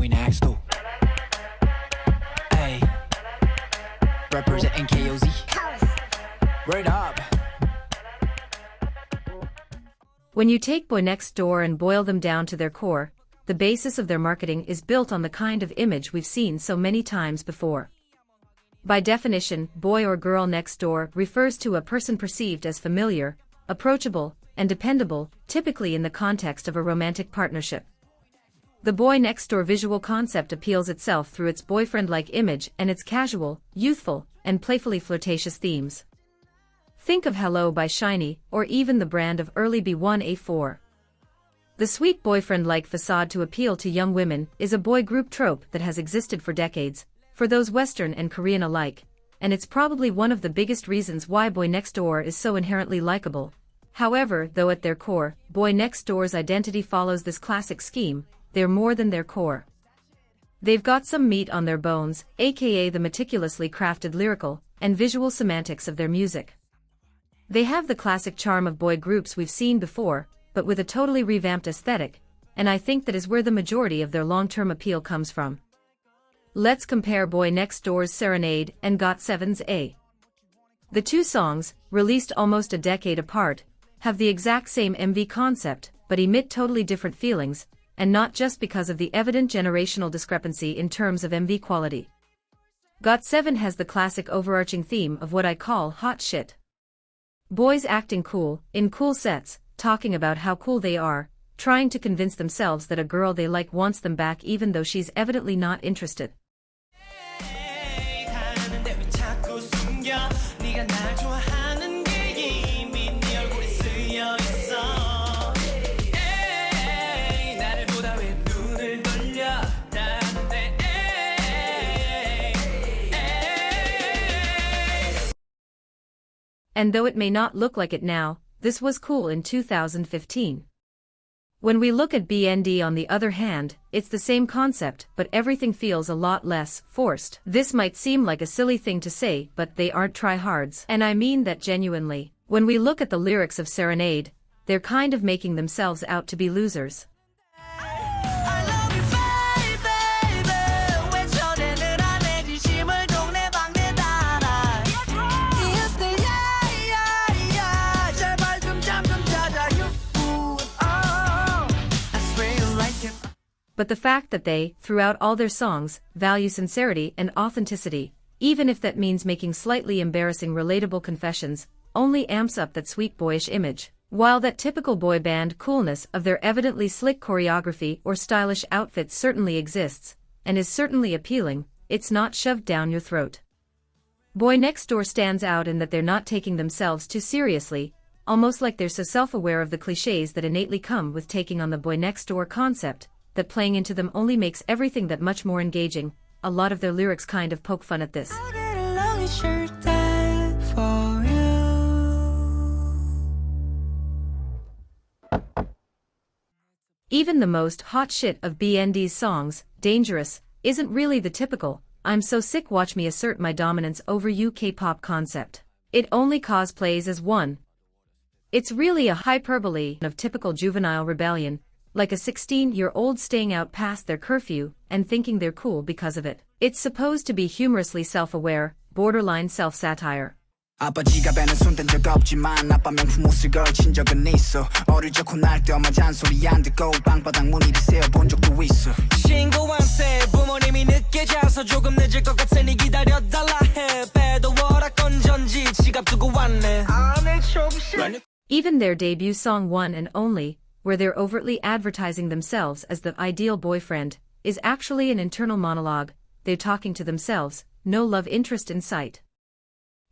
boy next door. Hey, representing KOZ. Word up. When you take Boy Next Door and boil them down to their core, the basis of their marketing is built on the kind of image we've seen so many times before. By definition, boy or girl next door refers to a person perceived as familiar, approachable, and dependable, typically in the context of a romantic partnership. The boy next door visual concept appeals itself through its boyfriend-like image and its casual, youthful, and playfully flirtatious themes. Think of Hello by SHINee, or even the brand of early B1A4. The sweet boyfriend-like facade to appeal to young women is a boy group trope that has existed for decades, for those Western and Korean alike, and it's probably one of the biggest reasons why Boy Next Door is so inherently likable. However, though at their core, Boy Next Door's identity follows this classic scheme, they're more than their core. They've got some meat on their bones, aka the meticulously crafted lyrical and visual semantics of their music. They have the classic charm of boy groups we've seen before, but with a totally revamped aesthetic, and I think that is where the majority of their long-term appeal comes from. Let's compare Boy Next Door's Serenade and GOT7's A. The two songs, released almost a decade apart, have the exact same MV concept, but emit totally different feelings, and not just because of the evident generational discrepancy in terms of MV quality. GOT7 has the classic overarching theme of what I call hot shit. Boys acting cool, in cool sets, talking about how cool they are, trying to convince themselves that a girl they like wants them back even though she's evidently not interested. And though it may not look like it now, this was cool in 2015. When we look at BND on the other hand, it's the same concept, but everything feels a lot less forced. This might seem like a silly thing to say, but they aren't tryhards. And I mean that genuinely. When we look at the lyrics of Serenade, they're kind of making themselves out to be losers. But the fact that they, throughout all their songs, value sincerity and authenticity, even if that means making slightly embarrassing relatable confessions, only amps up that sweet boyish image. While that typical boy band coolness of their evidently slick choreography or stylish outfits certainly exists, and is certainly appealing, it's not shoved down your throat. Boy Next Door stands out in that they're not taking themselves too seriously, almost like they're so self-aware of the cliches that innately come with taking on the Boy Next Door concept, that playing into them only makes everything that much more engaging. A lot of their lyrics kind of poke fun at this. Even the most hot shit of BND's songs, Dangerous, isn't really the typical, I'm so sick watch me assert my dominance over you K-pop concept. It only cosplays as one. It's really a hyperbole of typical juvenile rebellion, like a 16-year-old staying out past their curfew and thinking they're cool because of it. It's supposed to be humorously self-aware, borderline self-satire. 아빠 지갑에는 손댄 적 없지만 아빠 명품 옷을 걸친 적은 있어 어릴 적 혼날 때 엄마 잔소리 안 듣고 방바닥 무늬를 세어본 적도 있어 신고한 새 부모님이 늦게 자서 조금 늦을 것 같으니 기다려달라 해 빼도 월화건 전지 지갑 두고 왔네 안에 조금씩. Even their debut song One and Only, where they're overtly advertising themselves as the ideal boyfriend, is actually an internal monologue. They're talking to themselves, no love interest in sight.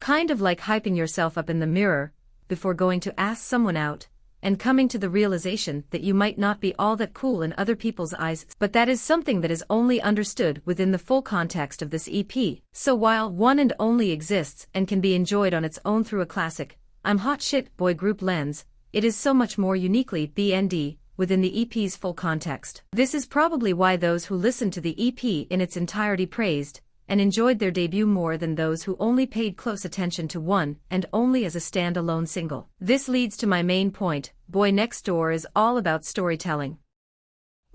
Kind of like hyping yourself up in the mirror, before going to ask someone out, and coming to the realization that you might not be all that cool in other people's eyes, but that is something that is only understood within the full context of this EP. So while One and Only exists and can be enjoyed on its own through a classic, I'm hot shit boy group lens, it is so much more uniquely BND, within the EP's full context. This is probably why those who listened to the EP in its entirety praised and enjoyed their debut more than those who only paid close attention to One and Only as a standalone single. This leads to my main point, Boy Next Door is all about storytelling.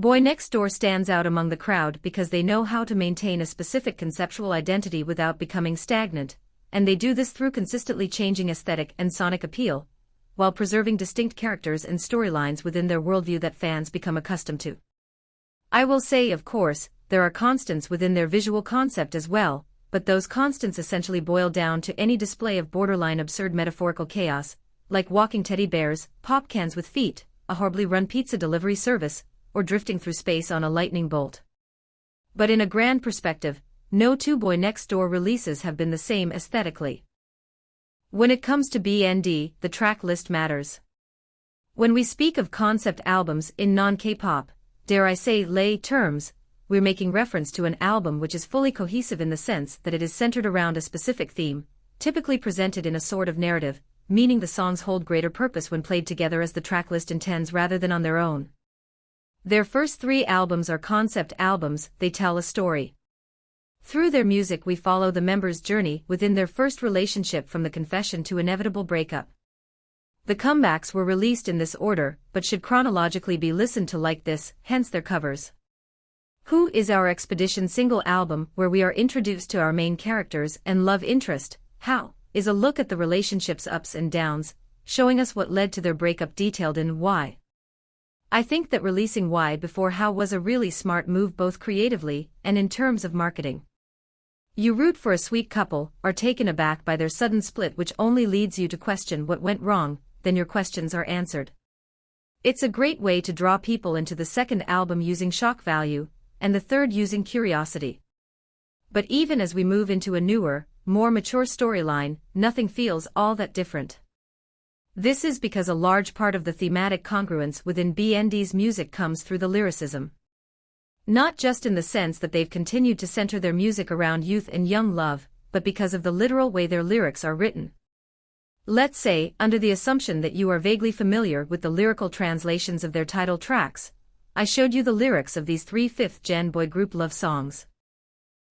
Boy Next Door stands out among the crowd because they know how to maintain a specific conceptual identity without becoming stagnant, and they do this through consistently changing aesthetic and sonic appeal, while preserving distinct characters and storylines within their worldview that fans become accustomed to. I will say, of course, there are constants within their visual concept as well, but those constants essentially boil down to any display of borderline absurd metaphorical chaos, like walking teddy bears, pop cans with feet, a horribly run pizza delivery service, or drifting through space on a lightning bolt. But in a grand perspective, no two Boy Next Door releases have been the same aesthetically. When it comes to BND, the track list matters. When we speak of concept albums in non-K-pop, dare I say lay terms, we're making reference to an album which is fully cohesive in the sense that it is centered around a specific theme, typically presented in a sort of narrative, meaning the songs hold greater purpose when played together as the track list intends rather than on their own. Their first 3 albums are concept albums, they tell a story. Through their music we follow the members' journey within their first relationship from the confession to inevitable breakup. The comebacks were released in this order, but should chronologically be listened to like this, hence their covers. Who is our Expedition single album where we are introduced to our main characters and love interest, How is a look at the relationship's ups and downs, showing us what led to their breakup detailed in Why. I think that releasing Why before How was a really smart move both creatively and in terms of marketing. You root for a sweet couple, are taken aback by their sudden split which only leads you to question what went wrong, then your questions are answered. It's a great way to draw people into the second album using shock value, and the third using curiosity. But even as we move into a newer, more mature storyline, nothing feels all that different. This is because a large part of the thematic congruence within BND's music comes through the lyricism. Not just in the sense that they've continued to center their music around youth and young love, but because of the literal way their lyrics are written. Let's say, under the assumption that you are vaguely familiar with the lyrical translations of their title tracks, I showed you the lyrics of these 3 fifth-gen boy group love songs.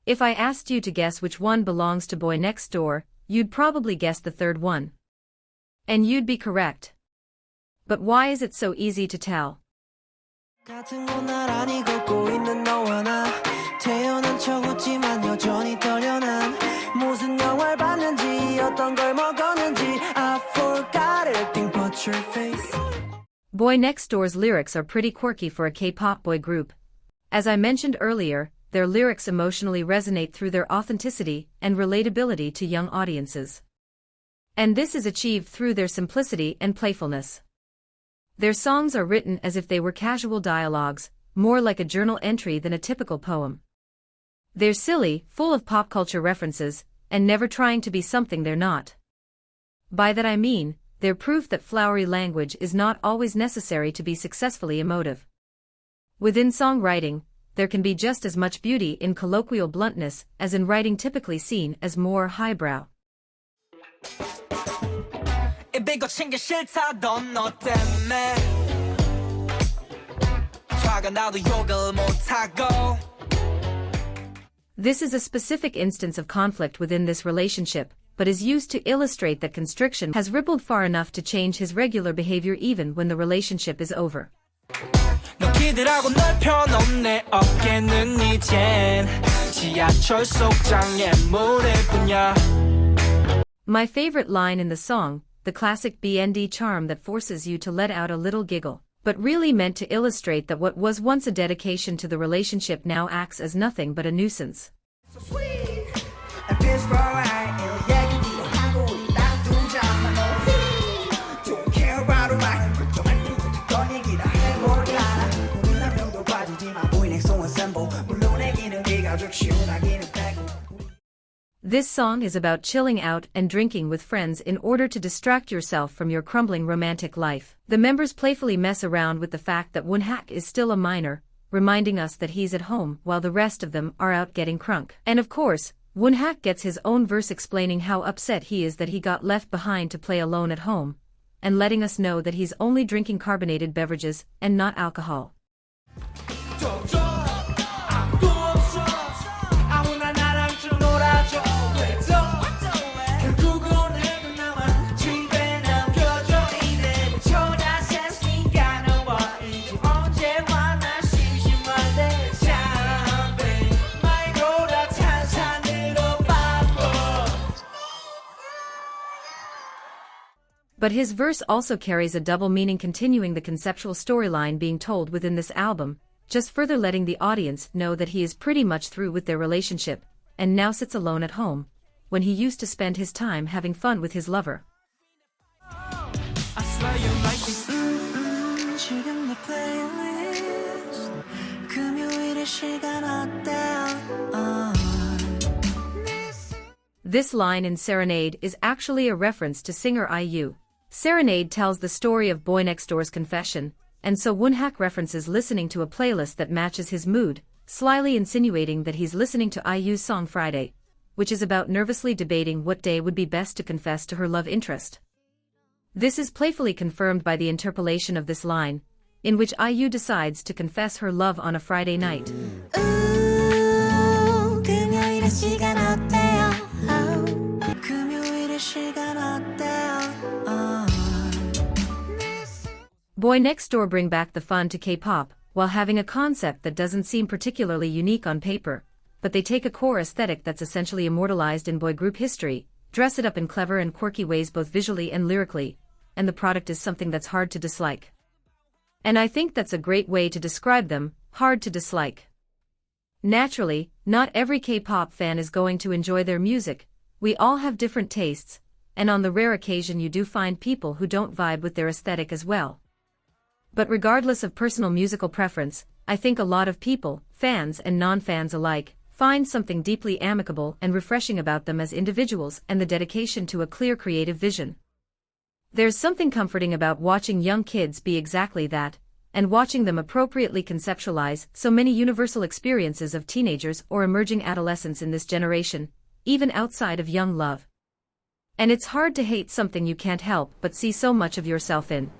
If I asked you to guess which one belongs to Boy Next Door, you'd probably guess the third one. And you'd be correct. But why is it so easy to tell? 같은 곳날 아니 걷고 있는 너와 나 태어난 척 웃지만 여전히 떨려 난 무슨 영화를 봤는지 어떤 걸 먹었는지 I forgot everything but your face. Boy Next Door's lyrics are pretty quirky for a K-pop boy group. As I mentioned earlier, their lyrics emotionally resonate through their authenticity and relatability to young audiences. And this is achieved through their simplicity and playfulness. Their songs are written as if they were casual dialogues, more like a journal entry than a typical poem. They're silly, full of pop culture references, and never trying to be something they're not. By that I mean, they're proof that flowery language is not always necessary to be successfully emotive. Within songwriting, there can be just as much beauty in colloquial bluntness as in writing typically seen as more highbrow. 이비고 챙겨 싫다던 너 때문에 화가 나도 욕을 못하고. This is a specific instance of conflict within this relationship, but is used to illustrate that constriction has rippled far enough to change his regular behavior even when the relationship is over. 너 기대라고 널 펴놓네 어깨는 이젠 지하철 속 장애물일 뿐이야. My favorite line in the song, the classic BND charm that forces you to let out a little giggle, but really meant to illustrate that what was once a dedication to the relationship now acts as nothing but a nuisance. This song is about chilling out and drinking with friends in order to distract yourself from your crumbling romantic life. The members playfully mess around with the fact that Woonhak is still a minor, reminding us that he's at home while the rest of them are out getting crunk. And of course, Woonhak gets his own verse explaining how upset he is that he got left behind to play alone at home, and letting us know that he's only drinking carbonated beverages and not alcohol. But his verse also carries a double meaning, continuing the conceptual storyline being told within this album, just further letting the audience know that he is pretty much through with their relationship, and now sits alone at home, when he used to spend his time having fun with his lover. I swear you like it. 지금 내 playlist 금요일의 시간 어때요? This line in Serenade is actually a reference to singer IU. Serenade tells the story of boynextdoor's confession, and so woonhak references listening to a playlist that matches his mood, slyly insinuating that he's listening to IU's song Friday, which is about nervously debating what day would be best to confess to her love interest. This is playfully confirmed by the interpolation of this line, in which IU decides to confess her love on a Friday night. 금요일의 시간 어때요? 금요일의 시간 어때요? Boynextdoor bring back the fun to K-pop, while having a concept that doesn't seem particularly unique on paper, but they take a core aesthetic that's essentially immortalized in boy group history, dress it up in clever and quirky ways both visually and lyrically, and the product is something that's hard to dislike. And I think that's a great way to describe them, hard to dislike. Naturally, not every K-pop fan is going to enjoy their music, we all have different tastes, and on the rare occasion you do find people who don't vibe with their aesthetic as well. But regardless of personal musical preference, I think a lot of people, fans and non-fans alike, find something deeply amicable and refreshing about them as individuals and the dedication to a clear creative vision. There's something comforting about watching young kids be exactly that, and watching them appropriately conceptualize so many universal experiences of teenagers or emerging adolescents in this generation, even outside of young love. And it's hard to hate something you can't help but see so much of yourself in.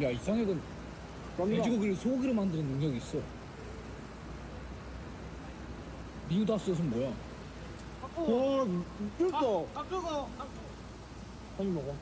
야, 이상혁은 돼지고기를 소고기로 만드는 능력이 있어. 미우다스는 뭐야? 미쳤어. 아, 뜨거. 빨리 먹어.